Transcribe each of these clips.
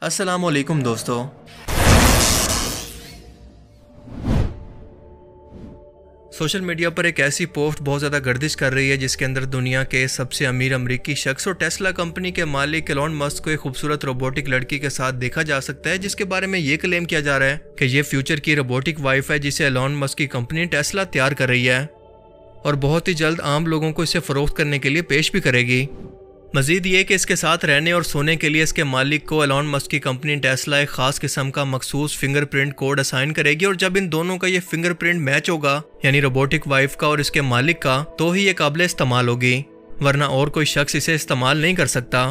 अस्सलामुअलैकुम दोस्तों। Social media पर एक ऐसी पोस्ट बहुत ज़्यादा गर्दिश कर रही है जिसके अंदर दुनिया के सबसे अमीर अमरीकी शख्स और टेस्ला कंपनी के मालिक एलोन मस्क को एक खूबसूरत रोबोटिक लड़की के साथ देखा जा सकता है, जिसके बारे में ये क्लेम किया जा रहा है कि ये फ्यूचर की रोबोटिक वाइफ है जिसे एलोन मस्क की कंपनी टेस्ला तैयार कर रही है और बहुत ही जल्द आम लोगों को इसे फ़रोख्त करने के लिए पेश भी करेगी। मजीद ये कि इसके साथ रहने और सोने के लिए इसके मालिक को एलोन मस्क की कंपनी टेस्ला एक खास किस्म का मखसूस फिंगरप्रिंट कोड असाइन करेगी और जब इन दोनों का ये फिंगरप्रिंट मैच होगा, यानी रोबोटिक वाइफ का और इसके मालिक का, तो ही ये काबिल इस्तेमाल होगी, वरना और कोई शख्स इसे इस्तेमाल नहीं कर सकता।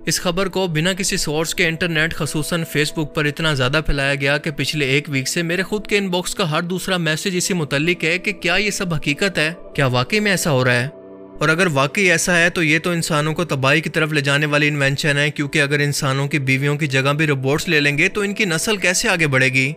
इस खबर को बिना किसी सोर्स के इंटरनेट खसूसन फेसबुक पर इतना ज़्यादा फैलाया गया कि पिछले एक वीक से मेरे खुद के इनबॉक्स का हर दूसरा मैसेज इसी मुतल्लिक है कि क्या ये सब हकीकत है, क्या वाकई में ऐसा हो रहा है। और अगर वाकई ऐसा है तो ये तो इंसानों को तबाही की तरफ ले जाने वाली इन्वेंशन है, क्योंकि अगर इंसानों की बीवियों की जगह भी रोबोट्स ले लेंगे तो इनकी नस्ल कैसे आगे बढ़ेगी।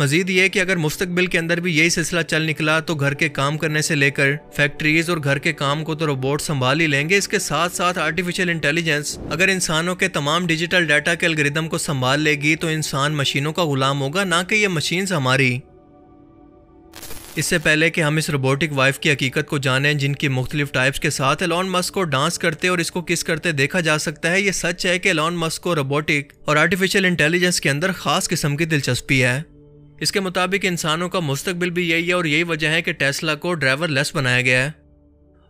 मजीद ये कि अगर मुस्तकबिल के अंदर भी यही सिलसिला चल निकला तो घर के काम करने से लेकर फैक्ट्रीज और घर के काम को तो रोबोट संभाल ही लेंगे। इसके साथ साथ आर्टिफिशियल इंटेलिजेंस अगर इंसानों के तमाम डिजिटल डाटा के एल्गोरिदम को संभाल लेगी तो इंसान मशीनों का गुलाम होगा, ना कि ये मशीन्स हमारी। इससे पहले कि हम इस रोबोटिक वाइफ की हकीकत को जानें जिनकी मुख्तलिफ टाइप्स के साथ एलोन मस्क को डांस करते और इसको किस करते देखा जा सकता है, ये सच है कि एलोन मस्क को रोबोटिक और आर्टिफिशियल इंटेलिजेंस के अंदर खास किस्म की दिलचस्पी है। इसके मुताबिक इंसानों का मुस्तकबिल भी यही है और यही वजह है कि टेस्ला को ड्राइवरलेस बनाया गया है।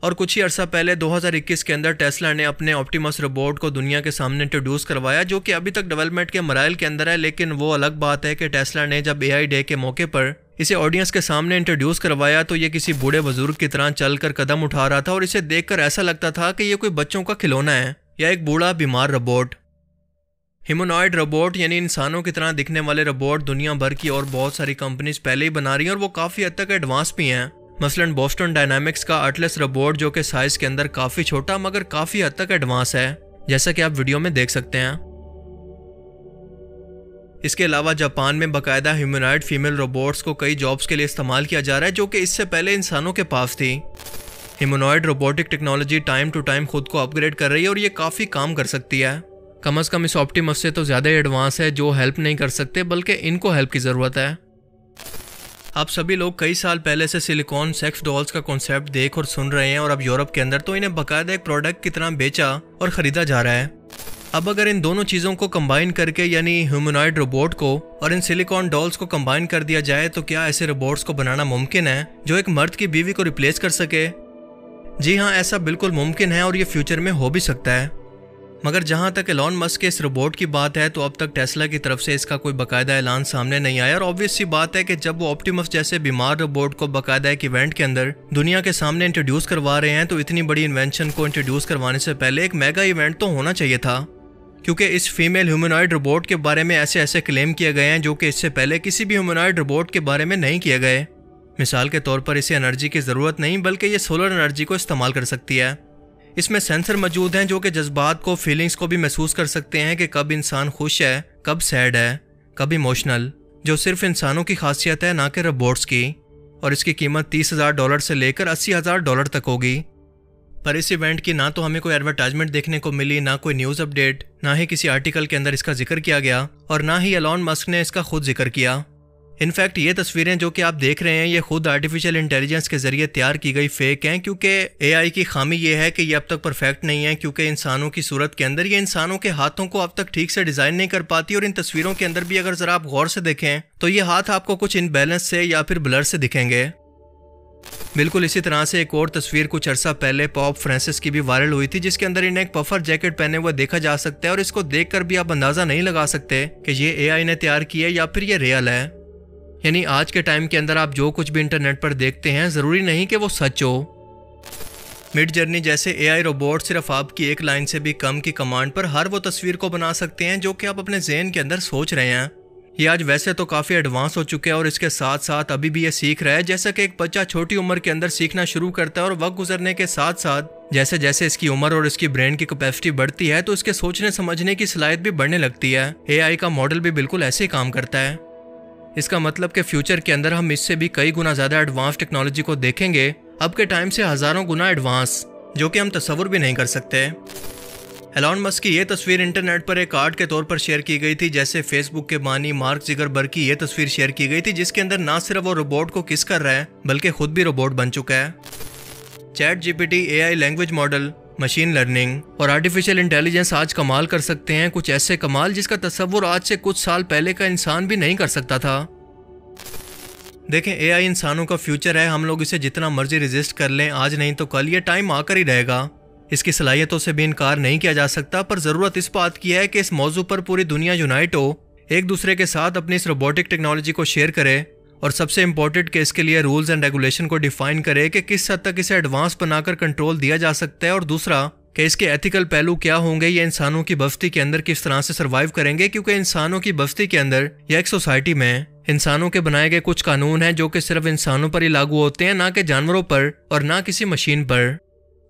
और कुछ ही अर्सा पहले 2021 के अंदर टेस्ला ने अपने ऑप्टिमस रोबोट को दुनिया के सामने इंट्रोड्यूस करवाया, जो कि अभी तक डेवलपमेंट के मराइल के अंदर है। लेकिन वो अलग बात है कि टेस्ला ने जब एआई डे के मौके पर इसे ऑडियंस के सामने इंट्रोड्यूस करवाया तो ये किसी बूढ़े बुजुर्ग की तरह चलकर कदम उठा रहा था और इसे देखकर ऐसा लगता था कि ये कोई बच्चों का खिलौना है या एक बूढ़ा बीमार रोबोट। ह्यूमनॉइड रोबोट यानी इंसानों की तरह दिखने वाले रोबोट दुनिया भर की और बहुत सारी कंपनीज पहले ही बना रही हैं और वो काफ़ी हद तक एडवांस भी हैं। मसलन बोस्टन डायनामिक्स का अटलस रोबोट जो कि साइज के अंदर काफ़ी छोटा मगर काफ़ी हद तक एडवांस है, जैसा कि आप वीडियो में देख सकते हैं। इसके अलावा जापान में बाकायदा ह्यूमनॉइड फीमेल रोबोट्स को कई जॉब्स के लिए इस्तेमाल किया जा रहा है, जो कि इससे पहले इंसानों के पास थी। Humanoid robotic technology time to time खुद को अपग्रेड कर रही है और ये काफ़ी काम कर सकती है। कम अज़ कम इस ऑप्टिमस से तो ज़्यादा एडवांस है, जो हेल्प नहीं कर सकते बल्कि इनको हेल्प की ज़रूरत है। आप सभी लोग कई साल पहले से सिलिकॉन सेक्स डॉल्स का कॉन्सेप्ट देख और सुन रहे हैं और अब यूरोप के अंदर तो इन्हें बाकायदा एक प्रोडक्ट की तरह बेचा और ख़रीदा जा रहा है। अब अगर इन दोनों चीज़ों को कंबाइन करके यानी ह्यूमनॉइड रोबोट को और इन सिलिकॉन डॉल्स को कंबाइन कर दिया जाए तो क्या ऐसे रोबोट्स को बनाना मुमकिन है जो एक मर्द की बीवी को रिप्लेस कर सके? जी हाँ, ऐसा बिल्कुल मुमकिन है और ये फ्यूचर में हो भी सकता है। मगर जहाँ तक एलोन मस्क के इस रोबोट की बात है तो अब तक टेस्ला की तरफ से इसका कोई बाकायदा ऐलान सामने नहीं आया और ऑब्वियस सी बात है कि जब वो ऑप्टिमस जैसे बीमार रोबोट को बाकायदा एक इवेंट के अंदर दुनिया के सामने इंट्रोड्यूस करवा रहे हैं तो इतनी बड़ी इन्वेंशन को इंट्रोड्यूस करवाने से पहले एक मेगा इवेंट तो होना चाहिए था, क्योंकि इस फीमेल ह्यूमनॉइड रोबोट के बारे में ऐसे ऐसे क्लेम किए गए हैं जो कि इससे पहले किसी भी ह्यूमनॉइड रोबोट के बारे में नहीं किए गए। मिसाल के तौर पर इसे एनर्जी की ज़रूरत नहीं बल्कि ये सोलर एनर्जी को इस्तेमाल कर सकती है। इसमें सेंसर मौजूद हैं जो कि जज्बात को, फीलिंग्स को भी महसूस कर सकते हैं कि कब इंसान खुश है, कब सैड है, कब इमोशनल, जो सिर्फ इंसानों की खासियत है ना कि रोबोट्स की। और इसकी कीमत $30,000 से लेकर $80,000 तक होगी। पर इस इवेंट की ना तो हमें कोई एडवर्टाइजमेंट देखने को मिली, ना कोई न्यूज़ अपडेट, ना ही किसी आर्टिकल के अंदर इसका जिक्र किया गया और ना ही एलोन मस्क ने इसका खुद जिक्र किया। इनफैक्ट ये तस्वीरें जो कि आप देख रहे हैं ये खुद आर्टिफिशियल इंटेलिजेंस के जरिए तैयार की गई फेक हैं, क्योंकि एआई की खामी ये है कि ये अब तक परफेक्ट नहीं है, क्योंकि इंसानों की सूरत के अंदर ये इंसानों के हाथों को अब तक ठीक से डिज़ाइन नहीं कर पाती। और इन तस्वीरों के अंदर भी अगर ज़रा आप गौर से देखें तो ये हाथ आपको कुछ इनबैलेंस से या फिर ब्लर से दिखेंगे। बिल्कुल इसी तरह से एक और तस्वीर कुछ अर्सा पहले पॉप फ्रांसिस की भी वायरल हुई थी, जिसके अंदर इन्हें एक पफर जैकेट पहने हुए देखा जा सकता है और इसको देखकर भी आप अंदाज़ा नहीं लगा सकते कि ये एआई ने तैयार किया है या फिर ये रियल है। यानी आज के टाइम के अंदर आप जो कुछ भी इंटरनेट पर देखते हैं ज़रूरी नहीं कि वो सच हो। मिड जर्नी जैसे एआई रोबोट सिर्फ आपकी एक लाइन से भी कम की कमांड पर हर वो तस्वीर को बना सकते हैं जो कि आप अपने जहन के अंदर सोच रहे हैं। ये आज वैसे तो काफ़ी एडवांस हो चुके हैं और इसके साथ साथ अभी भी ये सीख रहा है, जैसा कि एक बच्चा छोटी उम्र के अंदर सीखना शुरू करता है और वक्त गुजरने के साथ साथ जैसे जैसे इसकी उम्र और इसकी ब्रेन की कैपेसिटी बढ़ती है तो इसके सोचने समझने की सलाहियत भी बढ़ने लगती है। एआई का मॉडल भी बिल्कुल ऐसे ही काम करता है। इसका मतलब कि फ्यूचर के अंदर हम इससे भी कई गुना ज़्यादा एडवांस टेक्नोलॉजी को देखेंगे, अब के टाइम से हज़ारों गुना एडवांस, जो कि हम तसव्वुर भी नहीं कर सकते। एलॉन मस्क की ये तस्वीर इंटरनेट पर एक आर्ट के तौर पर शेयर की गई थी, जैसे फेसबुक के बानी मार्क ज़ुकरबर्ग की ये तस्वीर शेयर की गई थी, जिसके अंदर ना सिर्फ वो रोबोट को किस कर रहा है बल्कि खुद भी रोबोट बन चुका है। ChatGPT AI language model, machine learning और आर्टिफिशियल इंटेलिजेंस आज कमाल कर सकते हैं, कुछ ऐसे कमाल जिसका तस्वुर आज से कुछ साल पहले का इंसान भी नहीं कर सकता था। देखें, AI इंसानों का फ्यूचर है। हम लोग इसे जितना मर्जी रेजिस्ट कर लें, आज नहीं तो कल ये टाइम आकर ही रहेगा। इसकी सलाहियतों से भी इनकार नहीं किया जा सकता, पर ज़रूरत इस बात की है कि इस मौजू पर पूरी दुनिया यूनाइट हो, एक दूसरे के साथ अपनी इस रोबोटिक टेक्नोलॉजी को शेयर करे और सबसे इम्पोर्टेंट कि इसके लिए रूल्स एंड रेगुलेशन को डिफाइन करे कि किस हद तक इसे एडवांस बनाकर कंट्रोल दिया जा सकता है, और दूसरा कि इसके एथिकल पहलू क्या होंगे, ये इंसानों की बस्ती के अंदर किस तरह से सर्वाइव करेंगे, क्योंकि इंसानों की बस्ती के अंदर या एक सोसाइटी में इंसानों के बनाए गए कुछ कानून हैं जो कि सिर्फ इंसानों पर ही लागू होते हैं, ना कि जानवरों पर और ना किसी मशीन पर।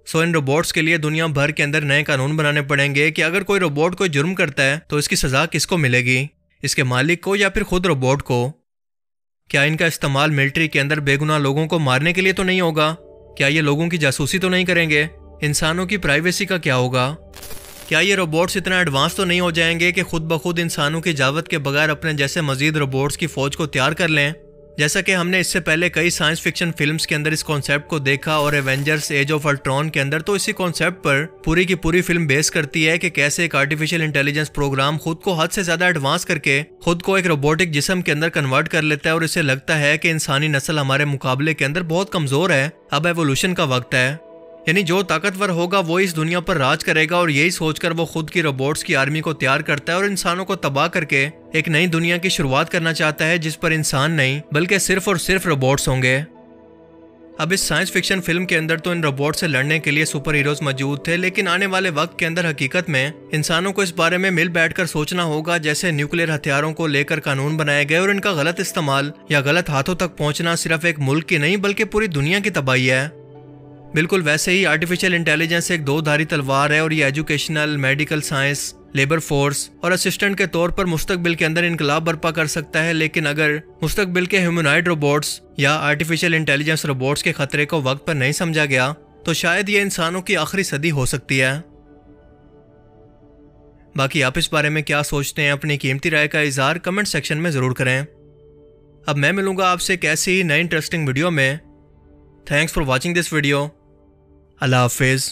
सो इन रोबोट्स के लिए दुनिया भर के अंदर नए कानून बनाने पड़ेंगे कि अगर कोई रोबोट कोई जुर्म करता है तो इसकी सजा किसको मिलेगी, इसके मालिक को या फिर खुद रोबोट को। क्या इनका इस्तेमाल मिलिट्री के अंदर बेगुनाह लोगों को मारने के लिए तो नहीं होगा? क्या ये लोगों की जासूसी तो नहीं करेंगे? इंसानों की प्राइवेसी का क्या होगा? क्या ये रोबोट्स इतना एडवांस तो नहीं हो जाएंगे कि खुद ब खुद इंसानों की इजाज़त के बगैर अपने जैसे मजीद रोबोट्स की फौज को तैयार कर लें? जैसा कि हमने इससे पहले कई साइंस फिक्शन फिल्म्स के अंदर इस कॉन्सेप्ट को देखा, और एवेंजर्स एज ऑफ अल्ट्रॉन के अंदर तो इसी कॉन्सेप्ट पर पूरी की पूरी फिल्म बेस करती है कि कैसे एक आर्टिफिशियल इंटेलिजेंस प्रोग्राम खुद को हद से ज्यादा एडवांस करके खुद को एक रोबोटिक जिस्म के अंदर कन्वर्ट कर लेता है, और इसे लगता है कि इंसानी नस्ल हमारे मुकाबले के अंदर बहुत कमजोर है, अब एवोल्यूशन का वक्त है, यानी जो ताकतवर होगा वो इस दुनिया पर राज करेगा। और यही सोचकर वो खुद की रोबोट्स की आर्मी को तैयार करता है और इंसानों को तबाह करके एक नई दुनिया की शुरुआत करना चाहता है, जिस पर इंसान नहीं बल्कि सिर्फ और सिर्फ रोबोट्स होंगे। अब इस साइंस फिक्शन फिल्म के अंदर तो इन रोबोट से लड़ने के लिए सुपर हीरोज मौजूद थे, लेकिन आने वाले वक्त के अंदर हकीकत में इंसानों को इस बारे में मिल बैठकर सोचना होगा, जैसे न्यूक्लियर हथियारों को लेकर कानून बनाए गए और इनका गलत इस्तेमाल या गलत हाथों तक पहुंचना सिर्फ एक मुल्क की नहीं बल्कि पूरी दुनिया की तबाही है। बिल्कुल वैसे ही आर्टिफिशियल इंटेलिजेंस एक दो धारी तलवार है, और ये educational, medical science, labour force और असिस्टेंट के तौर पर मुस्तकबिल के अंदर इनकलाब बर्पा कर सकता है। लेकिन अगर मुस्तकबिल के ह्यूमनॉइड रोबोट्स या आर्टिफिशियल इंटेलिजेंस रोबोट्स के खतरे को वक्त पर नहीं समझा गया तो शायद ये इंसानों की आखिरी सदी हो सकती है। बाकी आप इस बारे में क्या सोचते हैं, अपनी कीमती राय का इजहार कमेंट सेक्शन में जरूर करें। अब मैं मिलूंगा आपसे एक ऐसी ही नई इंटरेस्टिंग वीडियो में। Thanks for watching this video. अल्लाह हाफिज़।